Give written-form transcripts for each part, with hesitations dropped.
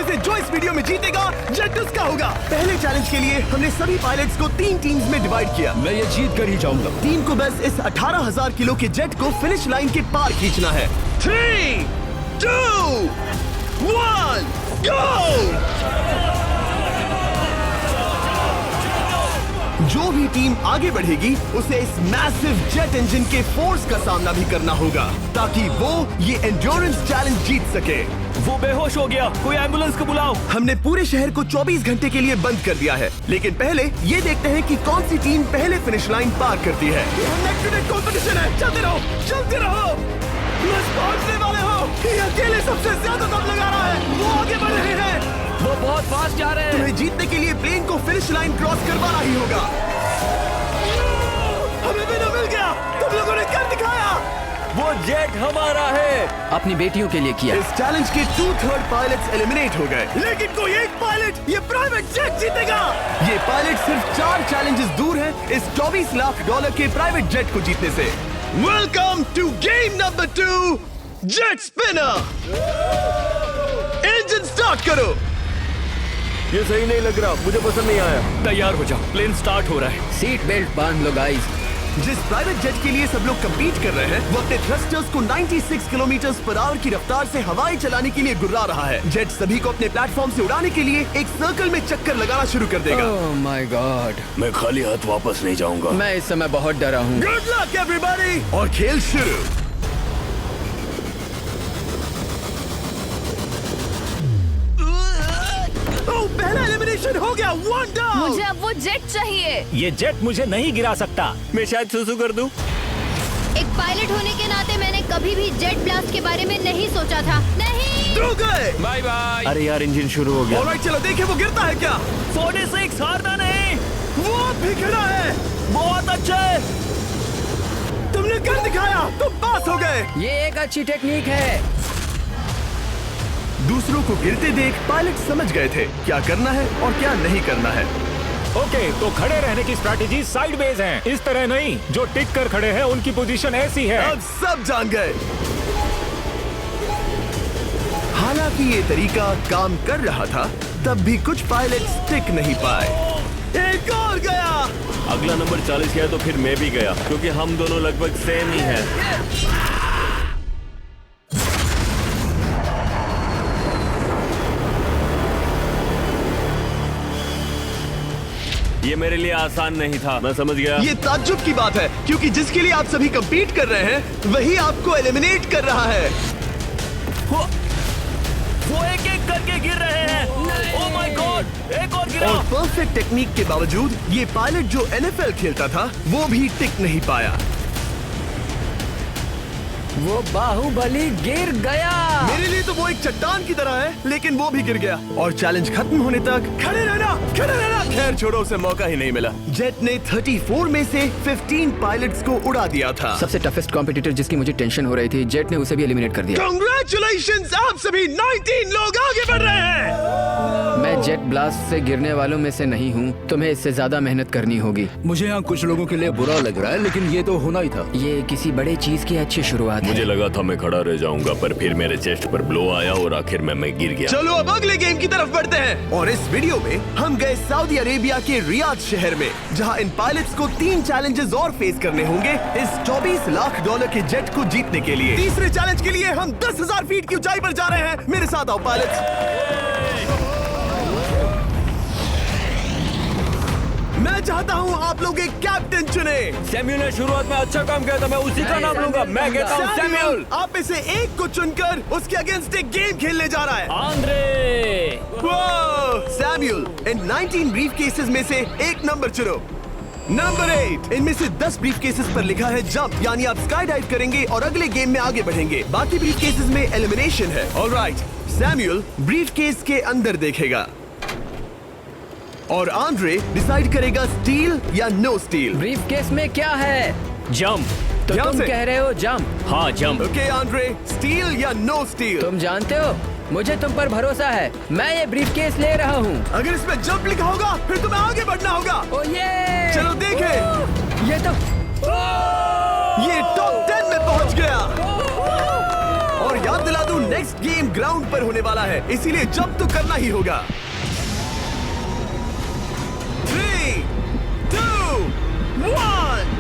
से जो इस वीडियो में जीतेगा जेट उसका होगा। पहले चैलेंज के लिए हमने सभी पायलट्स को 3 टीम्स में डिवाइड किया। मैं ये जीत कर ही जाऊंगा। टीम को बस इस 18,000 किलो के जेट को फिनिश लाइन के पार खींचना है। 3, 2, 1, गो! जो भी टीम आगे बढ़ेगी उसे इस मैसिव जेट इंजन के फोर्स का सामना भी करना होगा ताकि वो ये एंड्योरेंस चैलेंज जीत सके। वो बेहोश हो गया, कोई एम्बुलेंस को बुलाओ। हमने पूरे शहर को 24 घंटे के लिए बंद कर दिया है, लेकिन पहले ये देखते हैं कि कौन सी टीम पहले फिनिश लाइन पार करती है। कंपटीशन है, चलते रहो, चलते रहो। बस पहुंचने वाले हो। ये अकेले सबसे ज्यादा दम लगा रहा है, वो आगे बढ़ रहे हैं। वो बहुत फास्ट जा रहे हैं। तुम्हें जीतने के लिए प्लेन को फिनिश लाइन क्रॉस करवाना ही होगा। हमें भी तो मिल गया, तुम लोगों ने कर दिखाया। वो जेट हमारा है। अपनी बेटियों के लिए किया। इस चैलेंज के 2/3 पायलट्स एलिमिनेट हो गए, लेकिन कोई एक पायलट ये प्राइवेट जेट जीतेगा। ये पायलट सिर्फ 4 चैलेंजेस दूर है इस $24 लाख के प्राइवेट जेट को जीतने से। Welcome to game number 2, jet spinner. Engine start करो। ये सही नहीं लग रहा, मुझे पसंद नहीं आया। तैयार हो जाओ, प्लेन स्टार्ट हो रहा है। सीट बेल्ट बांध लो गाइस। जिस प्राइवेट जेट के लिए सब लोग कम्पीट कर रहे हैं वो अपने थ्रस्टर्स को 96 किलोमीटर/आवर की रफ्तार से हवाएं चलाने के लिए गुर्रा रहा है। जेट सभी को अपने प्लेटफॉर्म से उड़ाने के लिए एक सर्कल में चक्कर लगाना शुरू कर देगा। ओह माय गॉड, मैं खाली हाथ वापस नहीं जाऊंगा। मैं इस समय बहुत डरा हूँ। गुड लक एवरीबॉडी, और खेल शुरू। पहला एलिमिनेशन हो गया, 1 डाउन। मुझे अब वो जेट चाहिए। ये जेट मुझे नहीं गिरा सकता। मैं शायद सुसु कर दूं। एक पायलट होने के नाते मैंने कभी भी जेट ब्लास्ट के बारे में नहीं सोचा था। नहीं। 2 गए। Bye bye. अरे यार, इंजन शुरू हो गया। ऑलराइट, चलो देखें वो गिरता है क्या। 46 हारना नहीं। वो भी गिरा है। बहुत अच्छे। तुमने कर दिखाया, तुम पास हो गए। ये एक अच्छी टेक्निक है। दूसरों को गिरते देख पायलट समझ गए थे क्या करना है और क्या नहीं करना है। ओके, तो खड़े रहने की स्ट्रैटेजी साइडवेज है, इस तरह नहीं। जो टिक कर खड़े हैं उनकी पोजीशन ऐसी है। अब सब जान गए। हालांकि ये तरीका काम कर रहा था, तब भी कुछ पायलट टिक नहीं पाए। एक और गया। अगला नंबर 40 है तो फिर मैं भी गया, क्योंकि हम दोनों लगभग सेम ही हैं। ये मेरे लिए आसान नहीं था, मैं समझ गया। ये ताज्जुब की बात है, क्योंकि जिसके लिए आप सभी कम्पीट कर रहे हैं वही आपको एलिमिनेट कर रहा है। वो एक एक करके गिर रहे हैं। ओह माय गॉड, एक और गिरा। और परफेक्ट टेक्निक के बावजूद ये पायलट जो NFL खेलता था वो भी टिक नहीं पाया। वो बाहुबली गिर गया। मेरे लिए तो वो एक चट्टान की तरह है, लेकिन वो भी गिर गया। और चैलेंज खत्म होने तक खड़े रहना, खड़े रहना। खैर छोड़ो, उसे मौका ही नहीं मिला। जेट ने 34 में से 15 पायलट्स को उड़ा दिया था। सबसे टफेस्ट कॉम्पिटिटर जिसकी मुझे टेंशन हो रही थी, जेट ने उसे भी एलिमिनेट कर दिया। कांग्रेचुलेशंस, आप सभी 19 लोग आगे बढ़ रहे हैं। मैं जेट ब्लास्ट से गिरने वालों में से नहीं हूँ। तुम्हें इससे ज्यादा मेहनत करनी होगी। मुझे यहाँ कुछ लोगों के लिए बुरा लग रहा है, लेकिन ये तो होना ही था। ये किसी बड़े चीज की अच्छी शुरुआत है। मुझे लगा था मैं खड़ा रह जाऊंगा, पर फिर मेरे चेस्ट पर ब्लो आया और आखिर में मैं गिर गया। चलो अब अगले गेम की तरफ बढ़ते हैं। और इस वीडियो में हम गए सऊदी अरेबिया के रियाद शहर में, जहां इन पायलट्स को 3 चैलेंजेस और फेस करने होंगे इस $24 लाख के जेट को जीतने के लिए। तीसरे चैलेंज के लिए हम 10,000 फीट की ऊंचाई पर जा रहे हैं। मेरे साथ आओ पायलट्स। मैं चाहता हूँ आप लोग एक कैप्टन चुने। सैमुअल ने शुरुआत में अच्छा काम किया था, मैं उसी का नाम लूंगा। मैं कहता हूँ सैमुअल। आप में से एक को चुनकर उसके अगेंस्ट एक गेम खेलने जा रहा है। आंद्रे। सैमुअल, इन 19 ब्रीफ केसेस में से एक नंबर चुनो। नंबर 8। इनमें से 10 ब्रीफ केसेस पर लिखा है जंप, यानी आप स्काई डाइव करेंगे और अगले गेम में आगे बढ़ेंगे। बाकी ब्रीफ केसेस में एलिमिनेशन है। ऑलराइट, सैमुअल ब्रीफ केस के अंदर देखेगा और आंद्रे डिसाइड करेगा स्टील या नो स्टील। ब्रीफ केस में क्या है? जंप। तो ध्यान तुम से। कह रहे हो जंप? हाँ, जंप। ओके आंद्रे, स्टील या नो स्टील? तुम जानते हो, मुझे तुम पर भरोसा है। मैं ये ब्रीफ केस ले रहा हूँ। अगर इसमें जंप लिखा होगा फिर तुम्हें आगे बढ़ना होगा। ओ ये चलो देखें। ये तो ये टॉप 10 में पहुंच गया। और याद दिला दूं, नेक्स्ट गेम ग्राउंड पर होने वाला है, इसीलिए जंप तो करना ही होगा। 3, 2, 1।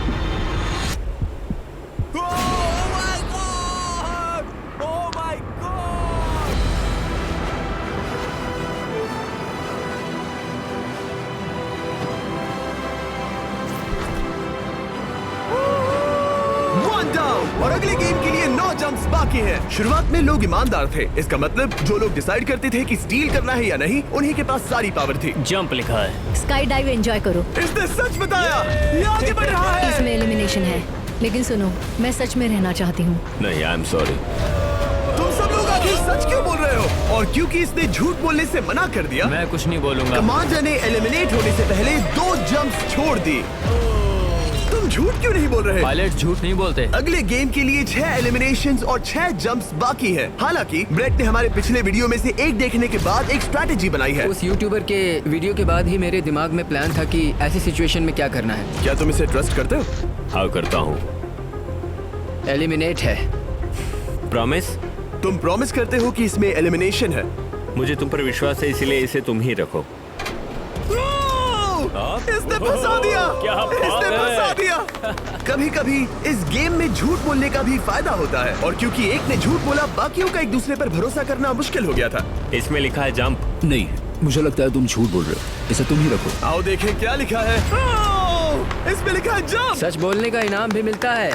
और अगले गेम के लिए 9 जंप्स बाकी हैं। शुरुआत में लोग ईमानदार थे, इसका मतलब जो लोग डिसाइड करते थे कि स्टील करना है या नहीं, उन्हीं के पास सारी पावर थी। जंप लिखा है। स्काई डाइव एंजॉय करो। इसने सच बताया, ये आगे बढ़ रहा है। इसमें एलिमिनेशन है, लेकिन सुनो, मैं सच में रहना चाहती हूँ। नहीं, आई एम सॉरी। तुम सब लोग आखिर सच क्यों बोल रहे हो? और क्योंकि इसने झूठ बोलने से मना कर दिया, मैं कुछ नहीं बोलूंगा। कमांडर ने एलिमिनेट होने से पहले 2 जंप्स छोड़ दी। तुम झूठ क्यों नहीं बोल रहे? पायलट झूठ नहीं बोलते। अगले गेम के लिए 6 एलिमिनेशंस और 6 जंप्स बाकी हैं। हालांकि ब्रेट ने हमारे पिछले वीडियो में से एक देखने के बाद एक स्ट्रैटेजी बनाई है। उस यूट्यूबर के वीडियो के बाद ही मेरे दिमाग में प्लान था कि ऐसी सिचुएशन में क्या करना है। क्या तुम इसे ट्रस्ट करते हो? हाँ, करता हूँ। एलिमिनेट है। प्रॉमिस? तुम प्रॉमिस करते हो कि इसमें एलिमिनेशन है? मुझे तुम पर विश्वास है, इसलिए इसे तुम ही रखो। इसने फंसा दिया। क्या बात इसने है? फंसा दिया। कभी-कभी इस गेम में झूठ बोलने का भी फायदा होता है, और क्योंकि एक ने झूठ बोला, बाकियों का एक दूसरे पर भरोसा करना मुश्किल हो गया था। इसमें लिखा है जंप। नहीं, मुझे लगता है तुम झूठ बोल रहे हो। इसे तुम ही रखो। आओ देखें क्या लिखा है। इसमें लिखा है जंप। सच बोलने का इनाम भी मिलता है।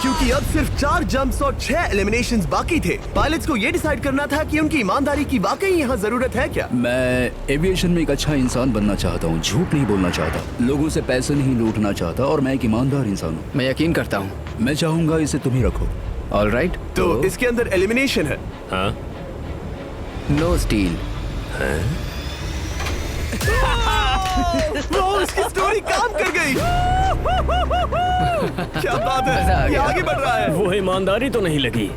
क्योंकि अब सिर्फ 4 जंप्स और 6 एलिमिनेशंस बाकी थे। पायलट्स को ये डिसाइड करना था कि उनकी ईमानदारी की वाकई यहाँ जरूरत है क्या। मैं एविएशन में एक अच्छा इंसान बनना चाहता हूँ, झूठ नहीं बोलना चाहता, लोगों से पैसे नहीं लूटना चाहता, और मैं एक ईमानदार इंसान हूँ। मैं यकीन करता हूँ। मैं चाहूंगा इसे तुम ही रखो। All right. तो इसके अंदर एलिमिनेशन है। हाँ, नो स्टील। इसकी स्टोरी काम कर गई। क्या बात मजा आ है, ये गया। आगे बढ़ रहा है। वो ईमानदारी तो नहीं लगी।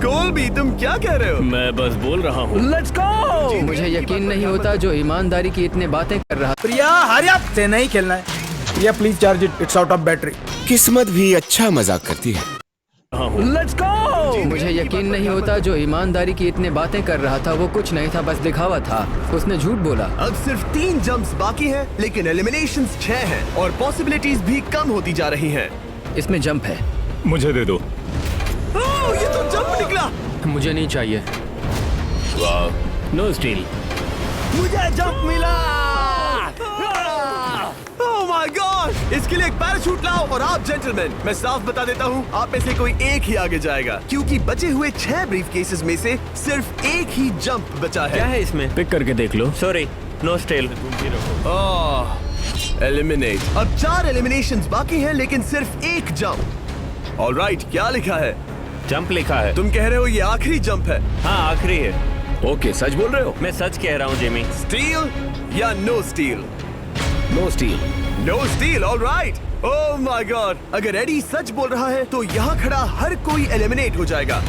कोलबी, तुम क्या कह रहे हो? मैं बस बोल रहा हूँ। Let's go. मुझे यकीन नहीं होता जो ईमानदारी की इतने बातें कर रहा। प्रिया, हरी अप से नहीं खेलना है। Priya please charge it, it's out of battery. किस्मत भी अच्छा मजाक करती है। Let's go. मुझे यकीन नहीं होता जो ईमानदारी की इतने बातें कर रहा था वो कुछ नहीं था, बस दिखावा था। उसने झूठ बोला। अब सिर्फ 3 जंप्स बाकी हैं, लेकिन एलिमिनेशंस 6 हैं और पॉसिबिलिटीज भी कम होती जा रही हैं। इसमें जंप है। मुझे दे दो। ये तो जंप निकला। मुझे नहीं चाहिए। No steel. मुझे जंप मिला। ओह माय गॉड! इसके लिए एक पैराशूट लाओ। और आप जेंटलमैन, मैं साफ बता देता हूँ, आप में से कोई एक ही आगे जाएगा, क्योंकि बचे हुए 6 ब्रीफकेसेस में से सिर्फ एक ही जंप बचा क्या है। है इसमें? पिक करके देख लो। Sorry, no steal. एलिमिनेट। अब 4 एलिमिनेशंस बाकी हैं, लेकिन सिर्फ एक जंप। ऑलराइट, क्या लिखा है? जंप लिखा है। तुम कह रहे हो ये आखिरी जंप है? हाँ, आखिरी है। ओके, सच बोल रहे हो? मैं सच कह रहा हूँ जिमी। स्टील या no steel? No steel. No steel, alright. Oh my god! अगर एडी सच बोल रहा है तो यहाँ खड़ा हर कोई एलिमिनेट हो जाएगा।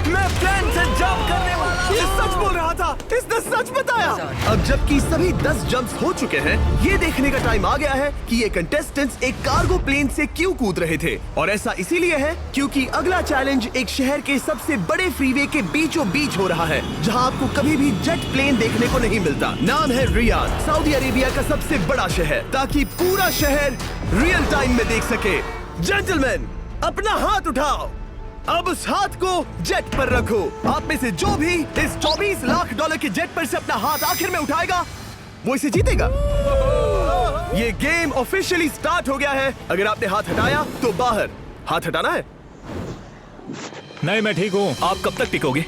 मैं प्लेन से जंप करने वाला। ये सच बोल रहा था, इसने सच बताया। अब जबकि सभी 10 जंप्स हो चुके हैं, ये देखने का टाइम आ गया है कि ये कंटेस्टेंट्स एक कार्गो प्लेन से क्यों कूद रहे थे। और ऐसा इसीलिए है क्योंकि अगला चैलेंज एक शहर के सबसे बड़े फ्रीवे के बीचों बीच हो रहा है, जहां आपको कभी भी जेट प्लेन देखने को नहीं मिलता। नाम है रियाद, सऊदी अरेबिया का सबसे बड़ा शहर, ताकि पूरा शहर रियल टाइम में देख सके। जेंटलमैन, अपना हाथ उठाओ। अब उस हाथ को जेट पर रखो। आप में से जो भी इस $24 लाख के जेट पर से अपना हाथ आखिर में उठाएगा, वो इसे जीतेगा। ये गेम ऑफिशियली स्टार्ट हो गया है। अगर आपने हाथ हटाया तो बाहर। हाथ हटाना है। नहीं, मैं ठीक हूँ। आप कब तक टिकोगे?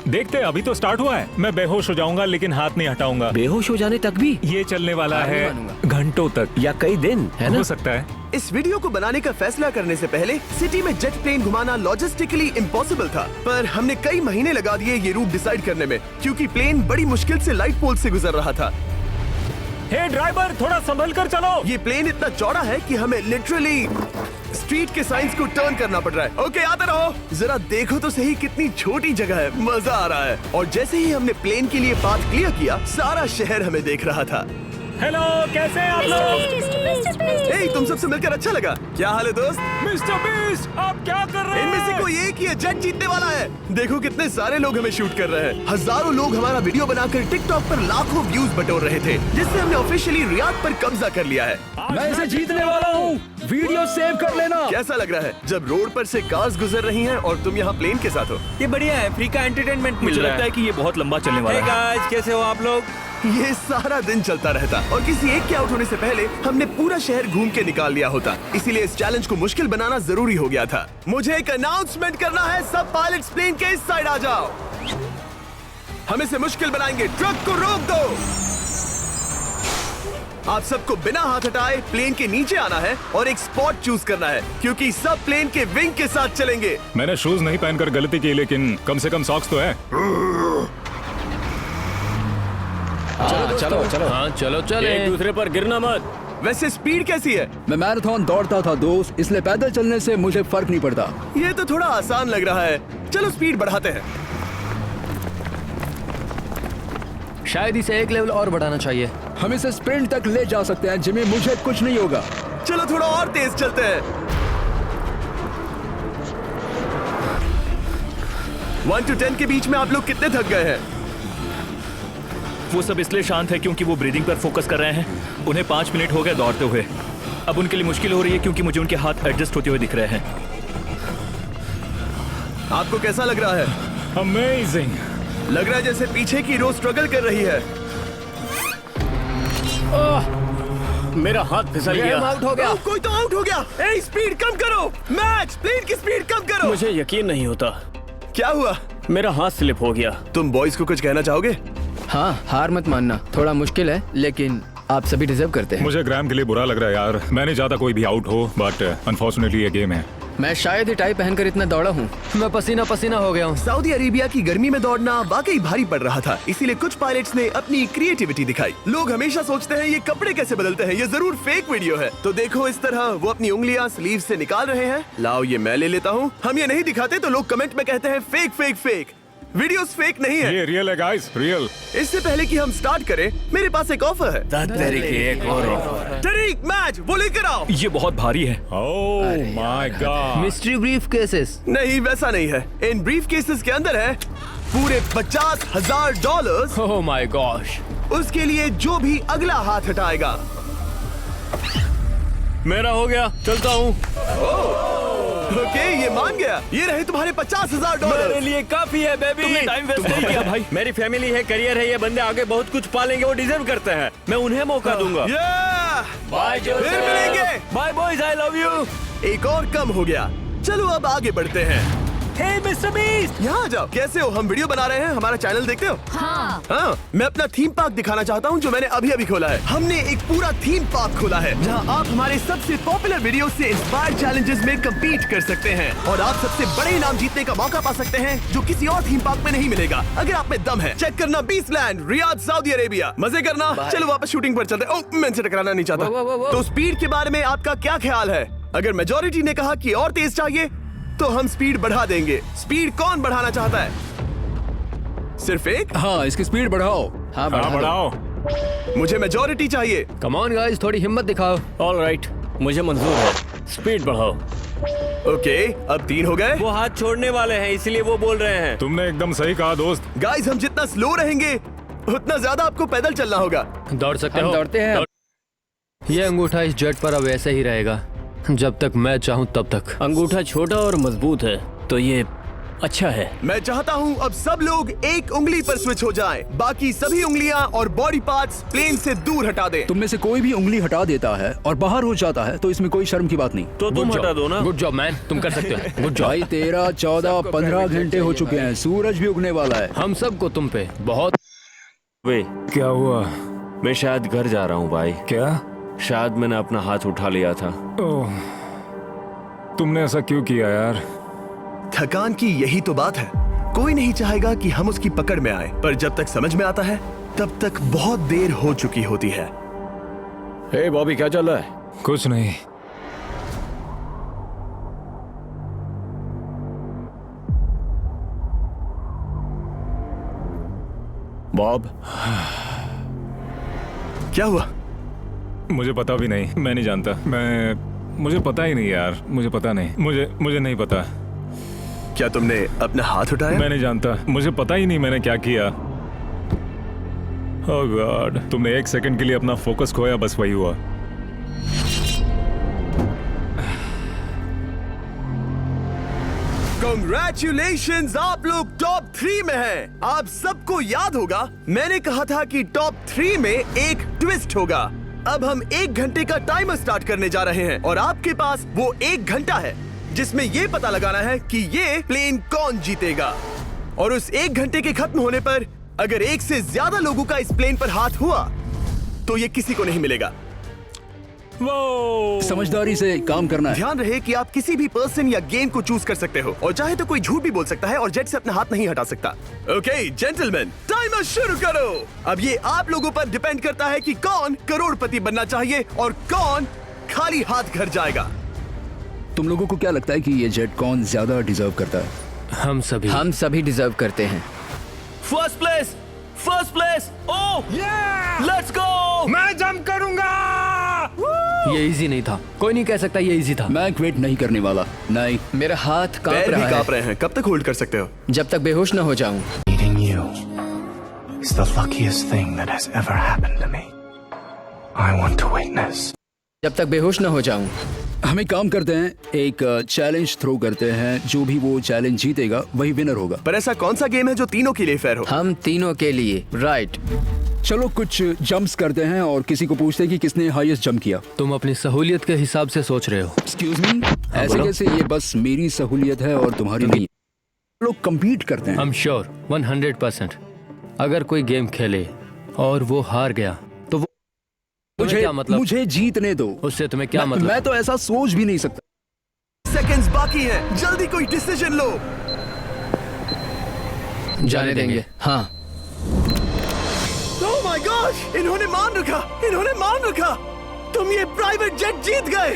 देखते हैं, अभी तो स्टार्ट हुआ है। मैं बेहोश हो जाऊंगा लेकिन हाथ नहीं हटाऊंगा। बेहोश हो जाने तक भी? ये चलने वाला हार नहीं है मानूंगा। घंटों तक या कई दिन, है ना? हो सकता है। इस वीडियो को बनाने का फैसला करने से पहले सिटी में जेट प्लेन घुमाना लॉजिस्टिकली इम्पॉसिबल था, पर हमने कई महीने लगा दिए ये रूट डिसाइड करने में, क्योंकि प्लेन बड़ी मुश्किल से लाइट पोल से गुजर रहा था। हे ड्राइवर, थोड़ा संभल कर चलो। ये प्लेन इतना चौड़ा है कि हमें लिटरली स्ट्रीट के साइंस को टर्न करना पड़ रहा है। ओके, आते रहो। जरा देखो तो सही कितनी छोटी जगह है, मजा आ रहा है। और जैसे ही हमने प्लेन के लिए पाथ क्लियर किया, सारा शहर हमें देख रहा था। हेलो, कैसे हैं आप लोग? हे, तुम सबसे मिलकर अच्छा लगा। क्या हाल है दोस्त? मिस्टर बीस्ट, आप क्या कर रहे इनमें से हैं? कोई एक ही जेट जीतने वाला है। देखो कितने सारे लोग हमें शूट कर रहे हैं। हजारों लोग हमारा वीडियो बनाकर टिकटॉक पर लाखों व्यूज बटोर रहे थे, जिससे हमने ऑफिशियली रियाद पर कब्जा कर लिया है। मैं इसे जीतने वाला हूँ। वीडियो सेव कर लेना। कैसा लग रहा है जब रोड पर से कार्स गुजर रही हैं और तुम यहाँ प्लेन के साथ हो? ये बढ़िया है, फ्री का एंटरटेनमेंट मिल रहा है। कि ये बहुत लंबा चलने वाला है। गाइस, कैसे हो आप लोग? ये सारा दिन चलता रहता और किसी एक के आउट होने से पहले हमने पूरा शहर घूम के निकाल लिया होता। इसीलिए इस चैलेंज को मुश्किल बनाना जरूरी हो गया था। मुझे एक अनाउंसमेंट करना है, सब पायलट्स प्लेन के इस साइड आ जाओ। हम इसे मुश्किल बनाएंगे, ट्रक को रोक दो। आप सबको बिना हाथ हटाए प्लेन के नीचे आना है और एक स्पॉट चूज करना है, क्योंकि सब प्लेन के विंग के साथ चलेंगे। मैंने शूज नहीं पहनकर गलती की, लेकिन कम से कम सॉक्स तो है। चलो हाँ चलो चले। एक दूसरे पर गिरना मत। वैसे स्पीड कैसी है? मैं मैराथन दौड़ता था दोस्त, इसलिए पैदल चलने से मुझे फर्क नहीं पड़ता। ये तो थोड़ा आसान लग रहा है। चलो स्पीड बढ़ाते हैं। शायद इसे एक लेवल और बढ़ाना चाहिए। हम इसे स्प्रिंट तक ले जा सकते हैं जिमी, मुझे कुछ नहीं होगा। चलो थोड़ा और तेज चलते हैं। 1 to 10 के बीच में आप लोग कितने थक गए हैं? वो सब इसलिए शांत है क्योंकि वो ब्रीदिंग पर फोकस कर रहे हैं। उन्हें 5 मिनट हो गए दौड़ते हुए। अब उनके लिए मुश्किल हो रही है क्योंकि मुझे उनके हाथ एडजस्ट होते हुए दिख रहे हैं। आपको कैसा लग रहा है? अमेजिंग। लग रहा है जैसे पीछे की रो स्ट्रगल कर रही है। मेरा हाथ फिसल गया। आउट हो गया। कोई तो आउट हो गया। ए, स्पीड कम करो। मैच, प्लेन की स्पीड कम करो। मुझे यकीन नहीं होता, क्या हुआ? मेरा हाथ स्लिप हो गया। तुम बॉयज को कुछ कहना चाहोगे? हाँ, हार मत मानना। थोड़ा मुश्किल है, लेकिन आप सभी डिजर्व करते हैं। मुझे ग्राम के लिए बुरा लग रहा है यार। मैं नहीं चाहता कोई भी आउट हो, बट अनफॉर्चुनेटली ये गेम है। मैं शायद ही टाई पहनकर इतना दौड़ा हूँ। मैं पसीना पसीना हो गया हूँ। सऊदी अरेबिया की गर्मी में दौड़ना वाकई भारी पड़ रहा था, इसीलिए कुछ पायलट्स ने अपनी क्रिएटिविटी दिखाई। लोग हमेशा सोचते हैं ये कपड़े कैसे बदलते हैं, ये जरूर फेक वीडियो है। तो देखो इस तरह वो अपनी उंगलियां स्लीव से निकाल रहे हैं। लाओ ये मैं ले लेता हूँ। हम ये नहीं दिखाते तो लोग कमेंट में कहते हैं fake fake fake. Videos fake नहीं है। ये रियल है गाइस, रियल। इससे पहले कि हम स्टार्ट करें, मेरे पास एक ऑफर है। एक और तरीक मैच वो लेकर आओ। ये बहुत भारी है। ओह my God. Mystery brief cases. नहीं वैसा नहीं है। इन ब्रीफ केसेस के अंदर है पूरे $50,000। Oh my gosh. उसके लिए जो भी अगला हाथ हटाएगा। मेरा हो गया, चलता हूँ। ओके, ये मान गया। ये रहे तुम्हारे $50,000। मेरे लिए काफी है बेबी। तुमने टाइम वेस्ट नहीं किया भाई। मेरी फैमिली है, करियर है, ये बंदे आगे बहुत कुछ पालेंगे, वो डिजर्व करते हैं। मैं उन्हें मौका दूंगा। बाय, फिर मिलेंगे। Bye boys, I love you. एक और कम हो गया। चलो अब आगे बढ़ते हैं। हे मिस्टर बीस्ट, यहाँ आ जाओ। कैसे हो? हम वीडियो बना रहे हैं, हमारा चैनल देखते हो? हाँ, मैं अपना थीम पार्क दिखाना चाहता हूँ जो मैंने अभी अभी खोला है। हमने एक पूरा थीम पार्क खोला है जहाँ आप हमारे सबसे पॉपुलर वीडियो से इंस्पायर्ड चैलेंजेस में कम्पीट कर सकते हैं और आप सबसे बड़े इनाम जीतने का मौका पा सकते हैं जो किसी और थीम पार्क में नहीं मिलेगा। अगर आप में दम है, चेक करना बीस्टलैंड, रियाद, सऊदी अरेबिया। मजे करना। चलो वापस शूटिंग पर चलते। ओह, मैं इनसे टकराना नहीं चाहता। तो स्पीड के बारे में आपका क्या ख्याल है? अगर मेजोरिटी ने कहा कि और तेज चाहिए तो हम स्पीड बढ़ा देंगे। स्पीड कौन बढ़ाना चाहता है? सिर्फ एक? हाँ, इसकी स्पीड बढ़ाओ। हाँ, बढ़ाओ। मुझे मेजोरिटी चाहिए। कम ऑन गाइस, थोड़ी हिम्मत दिखाओ। ऑलराइट, मुझे मंजूर है। स्पीड बढ़ाओ। ओके, अब 3 हो गए। वो हाथ छोड़ने वाले हैं, इसलिए वो बोल रहे हैं। तुमने एकदम सही कहा दोस्त। गाइस, हम जितना स्लो रहेंगे उतना ज्यादा आपको पैदल चलना होगा। दौड़ सकते हो? दौड़ते हैं। ये अंगूठा इस जेट पर अब ऐसे ही रहेगा जब तक मैं चाहूँ तब तक। अंगूठा छोटा और मजबूत है, तो ये अच्छा है। मैं चाहता हूँ अब सब लोग एक उंगली पर स्विच हो जाएं, बाकी सभी उंगलियां और बॉडी पार्ट्स प्लेन से दूर हटा दें। तुम में से कोई भी उंगली हटा देता है और बाहर हो जाता है तो इसमें कोई शर्म की बात नहीं। तो तुम हटा दो ना। गुड जॉब मैन, तुम कर सकते हो। Good job. भाई 13, 14, 15 घंटे हो चुके हैं। सूरज भी उगने वाला है। हम सबको तुम पे बहुत। वे, क्या हुआ? मैं शायद घर जा रहा हूँ भाई। क्या? शायद मैंने अपना हाथ उठा लिया था। ओह, तुमने ऐसा क्यों किया यार? थकान की यही तो बात है। कोई नहीं चाहेगा कि हम उसकी पकड़ में आए, पर जब तक समझ में आता है तब तक बहुत देर हो चुकी होती है। हे बॉबी, क्या चल रहा है? कुछ नहीं। बॉब, क्या हुआ? मुझे पता भी नहीं, मैं नहीं जानता। मुझे पता ही नहीं यार, मुझे पता नहीं, मुझे नहीं पता। क्या तुमने अपना हाथ उठाया? मैं नहीं जानता, मुझे पता ही नहीं मैंने क्या किया। ओह गॉड, तुमने 1 सेकंड के लिए अपना फोकस खोया, बस वही हुआ। Congratulations, आप लोग टॉप 3 में हैं। आप सबको याद होगा मैंने कहा था कि टॉप 3 में एक ट्विस्ट होगा। अब हम 1 घंटे का टाइमर स्टार्ट करने जा रहे हैं और आपके पास वो 1 घंटा है जिसमें ये पता लगाना है कि ये प्लेन कौन जीतेगा। और उस 1 घंटे के खत्म होने पर अगर 1 से ज्यादा लोगों का इस प्लेन पर हाथ हुआ तो ये किसी को नहीं मिलेगा। समझदारी से काम करना है। ध्यान रहे कि आप किसी भी पर्सन या गेम को चूज कर सकते हो और चाहे तो कोई झूठ भी बोल सकता है और जेट से अपना हाथ नहीं हटा सकता। ओके जेंटलमैन, टाइमर शुरू करो। अब ये आप लोगों पर डिपेंड करता है कि कौन करोड़पति बनना चाहिए और कौन खाली हाथ घर जाएगा। तुम लोगों को क्या लगता है कि ये जेट कौन ज्यादा डिजर्व करता है? हम सभी डिजर्व करते हैं। First place. Oh let's go. मैं जंप करूंगा। ये इजी नहीं था, कोई नहीं कह सकता ये इजी था। मैं क्विट नहीं करने वाला। नहीं, मेरा हाथ कांप पैर भी रहा कांप है। रहे हैं। कब तक होल्ड कर सकते हो? जब तक बेहोश न हो जाऊं। Meeting you is the luckiest thing that has ever happened to me. I want to witness. जब तक बेहोश न हो जाऊं। हम एक काम करते हैं, एक चैलेंज थ्रो करते हैं। जो भी वो चैलेंज जीतेगा वही विनर होगा। पर ऐसा कौन सा गेम है जो तीनों के लिए फेयर हो? हम तीनों के लिए, राइट। चलो कुछ जंप्स करते हैं और किसी को पूछते हैं कि किसने हाईएस्ट जंप किया। तुम अपनी सहूलियत के हिसाब से सोच रहे हो। एक्सक्यूज मी, ऐसे कैसे? ये बस मेरी सहूलियत है और तुम्हारी नहीं। लोग compete करते हैं। I'm sure 100%। अगर कोई गेम खेले और वो हार गया तो वो क्या मतलब? मुझे जीतने दो। उससे तुम्हें क्या मतलब? मैं तो ऐसा सोच भी नहीं सकता। सेकंड्स बाकी हैं, जल्दी कोई डिसीजन लो। जाने देंगे। हाँ। ओह माय गॉड, इन्होंने मान रखा। तुम ये प्राइवेट जेट जीत गए।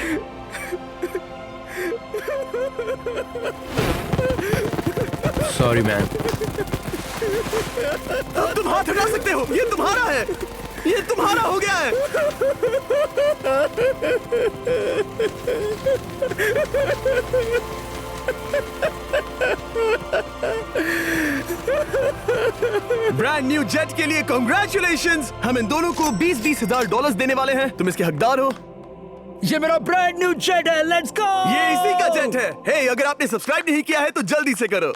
Sorry man. अब तुम हाथ हटा सकते हो, ये तुम्हारा है, ये तुम्हारा हो गया है। ब्रांड न्यू जेट के लिए कांग्रेचुलेशंस। हम इन दोनों को 20-20 हजार डॉलर्स देने वाले हैं। तुम इसके हकदार हो। ये मेरा ब्रांड न्यू जेट है, लेट्स गो। ये इसी का जेट है। हे, अगर आपने सब्सक्राइब नहीं किया है तो जल्दी से करो।